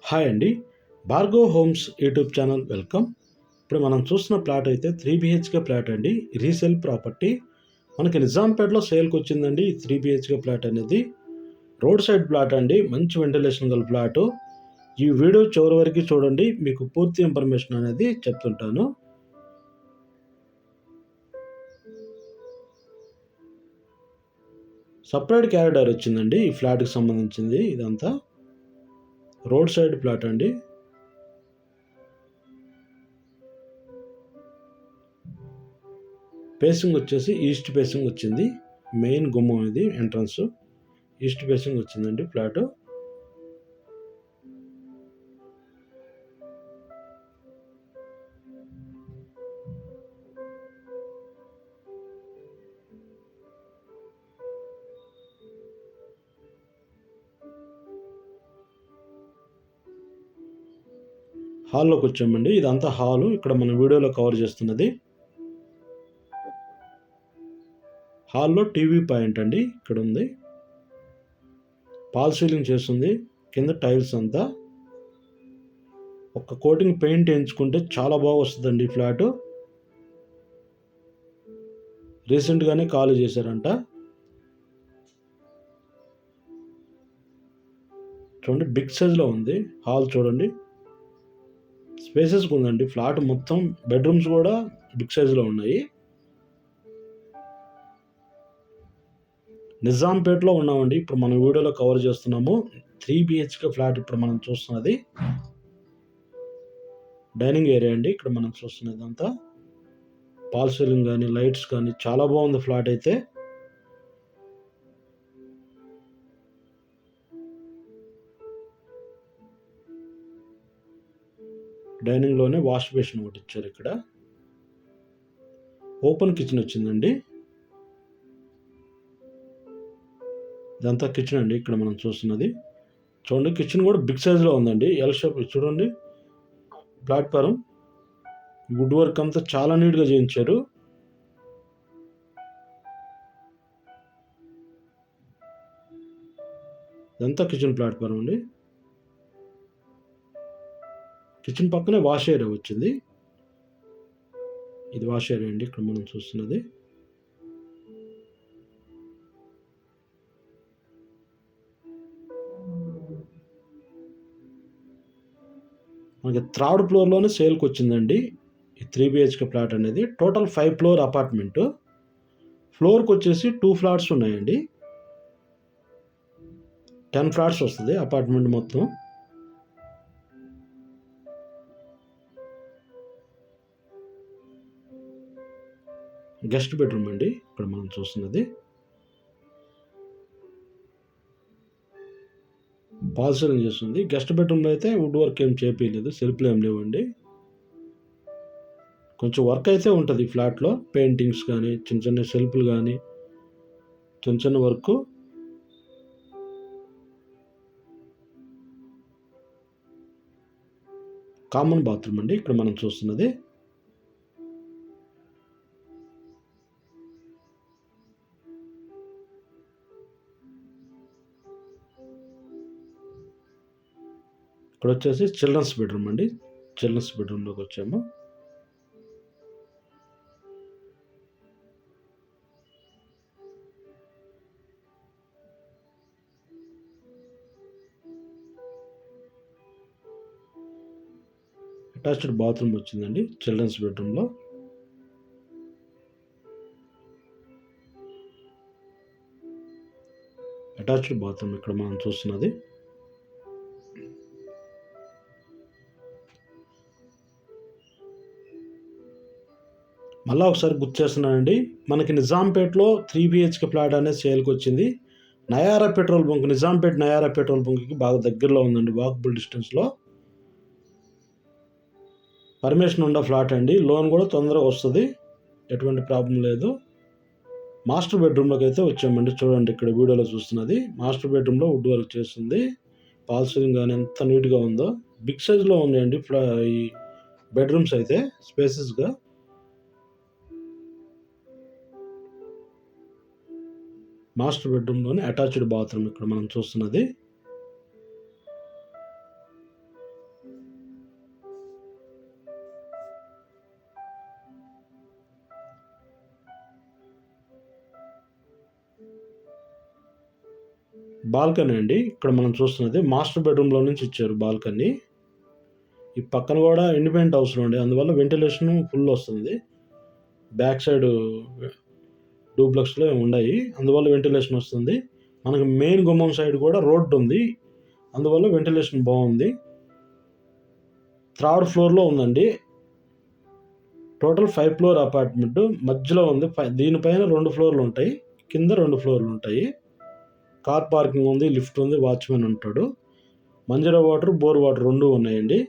Hi అండి. Bhargav homes YouTube channel welcome. ఇప్పుడు మనం చూస్తున్న ప్లాట్ అయితే 3 బిహెచ్కే ప్లాట్ అండి. రీసేల్ ప్రాపర్టీ మనకి నిజాంపేటలో సేల్కి వచ్చిందండి. ఈ 3 బిహెచ్కే ప్లాట్ అనేది రోడ్ సైడ్ ప్లాట్ అండి. మంచి వెంటిలేషన్ గల ప్లాటు. ఈ వీడియో చివరి వరకు చూడండి, మీకు పూర్తి ఇన్ఫర్మేషన్ అనేది చెప్తుంటాను. సపరేట్ క్యారిడార్ వచ్చిందండి ఈ ఫ్లాట్కి సంబంధించింది. ఇదంతా రోడ్ సైడ్ ప్లాట్ అండి. ఫేసింగ్ వచ్చేసి ఈస్ట్ ఫేసింగ్ వచ్చింది. మెయిన్ గుమ్మం ఇది, ఎంట్రన్స్ ఈస్ట్ ఫేసింగ్ వచ్చిందండి ఫ్లాట్. హాల్లోకి వచ్చామండి. ఇదంతా హాలు. ఇక్కడ మన వీడియోలో కవర్ చేస్తున్నది హాల్లో టీవీ పాయింట్ అండి. ఇక్కడ ఉంది. పాల్ సీలింగ్ చేస్తుంది. కింద టైల్స్ అంతా ఒక కోటింగ్ పెయింట్ వేయించుకుంటే చాలా బాగా వస్తుందండి ఈ ఫ్లాటు. రీసెంట్గానే ఖాళీ చేశారంట. చూడండి, బిగ్ సైజ్లో ఉంది హాల్. చూడండి, స్పేసెస్గా ఉందండి ఫ్లాట్ మొత్తం. బెడ్రూమ్స్ కూడా బిగ్ సైజులో ఉన్నాయి. నిజాంపేటలో ఉన్నామండి. ఇప్పుడు మనం వీడియోలో కవర్ చేస్తున్నాము 3 బిహెచ్కే ఫ్లాట్. ఇప్పుడు మనం చూస్తున్నది డైనింగ్ ఏరియా అండి. ఇక్కడ మనం చూస్తున్నది అంతా పాల్ సీలింగ్ కానీ లైట్స్ కానీ చాలా బాగుంది ఫ్లాట్ అయితే. డైనింగ్లోనే వాష్ బేసిన్ ఒకటి ఇచ్చారు. ఇక్కడ ఓపెన్ కిచెన్ వచ్చిందండి. ఇదంతా కిచెన్ అండి. ఇక్కడ మనం చూస్తున్నది చూడండి, కిచెన్ కూడా బిగ్ సైజ్లో ఉందండి. ఎల్ షేప్ చూడండి. ప్లాట్ఫారం వుడ్ వర్క్ అంతా చాలా నీట్గా చేయించారు. ఇదంతా కిచెన్ ప్లాట్ఫారం అండి. కిచెన్ పక్కనే వాష్ ఏరియా వచ్చింది. ఇది వాష్ ఏరియా అండి. ఇక్కడ మనం చూస్తున్నది మనకి 3rd ఫ్లోర్లోనే సేల్కి వచ్చిందండి ఈ 3 బిహెచ్కే ప్లాట్ అనేది. Total 5 floor apartment. ఫ్లోర్కి వచ్చేసి 2 ఫ్లాట్స్ ఉన్నాయండి. 10 ఫ్లాట్స్ వస్తుంది అపార్ట్మెంట్ మొత్తం. గెస్ట్ బెడ్రూమ్ అండి ఇక్కడ మనం చూస్తున్నది. పాల్ సీలింగ్ చేస్తుంది. గెస్ట్ బెడ్రూమ్లో అయితే వుడ్ వర్క్ ఏం చేపించలేదు, సెల్ఫ్లు ఏం లేవండి. కొంచెం వర్క్ అయితే ఉంటుంది ఫ్లాట్లో. పెయింటింగ్స్ కానీ చిన్న చిన్న సెల్ఫ్లు కానీ చిన్న చిన్న వర్క్. కామన్ బాత్రూమ్ అండి ఇక్కడ మనం చూస్తున్నది. ఇక్కడ వచ్చేసి చిల్డ్రన్స్ బెడ్రూమ్ అండి. చిల్డ్రన్స్ బెడ్రూమ్లోకి వచ్చాము. అటాచ్డ్ బాత్రూమ్ వచ్చిందండి చిల్డ్రన్స్ బెడ్రూమ్లో. అటాచ్డ్ బాత్రూమ్ ఇక్కడ మనం చూస్తున్నది. మళ్ళీ ఒకసారి గుర్తు చేస్తున్నానండి, మనకి నిజాంపేటలో 3 బిహెచ్కే ప్లాట్ అనేది సేల్కి వచ్చింది. Nayara petrol bunk, Nizampet Nayara petrol బంక్కి బాగా దగ్గరలో ఉందండి, వాకబుల్ డిస్టెన్స్లో. పర్మిషన్ ఉన్న ఫ్లాట్ అండి. లోన్ కూడా తొందరగా వస్తుంది, ఎటువంటి ప్రాబ్లం లేదు. మాస్టర్ బెడ్రూమ్లోకి అయితే వచ్చామండి. చూడండి, ఇక్కడ వీడియోలో చూస్తున్నది మాస్టర్ బెడ్రూమ్లో వుడ్ వర్క్ చేస్తుంది. పాల్ సీలింగ్ కానీ ఎంత నీట్గా ఉందో. బిగ్ సైజ్లో ఉన్నాయండి ఈ బెడ్రూమ్స్ అయితే, స్పేసెస్గా. మాస్టర్ బెడ్రూమ్లోనే అటాచ్డ్ బాత్రూమ్ ఇక్కడ మనం చూస్తున్నది. బాల్కనీ అండి. ఇక్కడ మనం చూస్తున్నది మాస్టర్ బెడ్రూమ్లో నుంచి ఇచ్చారు బాల్కనీ. ఈ పక్కన కూడా ఇండిపెండెంట్ హౌస్లో అండి, అందువల్ల వెంటిలేషన్ ఫుల్ వస్తుంది. బ్యాక్ సైడ్ డూప్లెక్స్లో ఉన్నాయి, అందువల్ల వెంటిలేషన్ వస్తుంది. మనకి మెయిన్ గుమ్మం సైడ్ కూడా రోడ్డు ఉంది, అందువల్ల వెంటిలేషన్ బాగుంది. థర్డ్ ఫ్లోర్లో ఉందండి. టోటల్ 5 ఫ్లోర్ అపార్ట్మెంట్ మధ్యలో ఉంది. దీనిపైన 2 ఫ్లోర్లు ఉంటాయి, కింద 2 ఫ్లోర్లు ఉంటాయి. కార్ పార్కింగ్ ఉంది, లిఫ్ట్ ఉంది, వాచ్మెన్ ఉంటాడు. మంజీరా వాటర్, బోర్ వాటర్ 2 ఉన్నాయండి.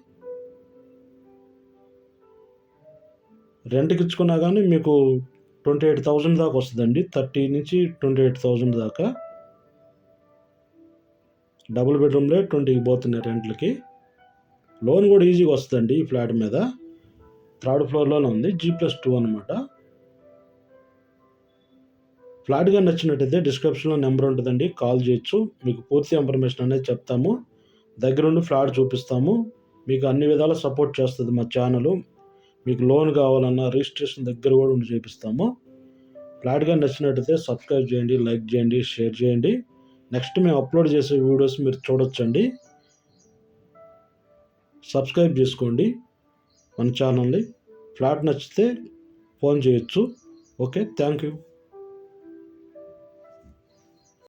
రెంట్కి ఇచ్చుకున్నా కానీ మీకు 28,000 దాకా వస్తుందండి. 30 నుంచి 28,000 దాకా. డబుల్ బెడ్రూమ్లే 20కి పోతున్నాయి రెంట్లకి. లోన్ కూడా ఈజీగా వస్తుందండి ఈ ఫ్లాట్ మీద. థర్డ్ ఫ్లోర్లోనే ఉంది, G+2 అనమాట. ఫ్లాట్గా నచ్చినట్టయితే డిస్క్రిప్షన్లో నెంబర్ ఉంటుందండి, కాల్ చేయొచ్చు. మీకు పూర్తి ఇన్ఫర్మేషన్ అనేది చెప్తాము, దగ్గరుండి ఫ్లాట్ చూపిస్తాము. మీకు అన్ని విధాలా సపోర్ట్ చేస్తుంది మా ఛానల్. మీకు లోన్ కావాలన్నా రిజిస్ట్రేషన్ దగ్గర కూడా ఉండి చేపిస్తాము. ఫ్లాట్గా నచ్చినట్టయితే సబ్స్క్రైబ్ చేయండి, లైక్ చేయండి, షేర్ చేయండి. నెక్స్ట్ మేము అప్లోడ్ చేసే వీడియోస్ మీరు చూడొచ్చండి. సబ్స్క్రైబ్ చేసుకోండి మన ఛానల్ని. ఫ్లాట్ నచ్చితే ఫోన్ చేయొచ్చు. Okay, thank you.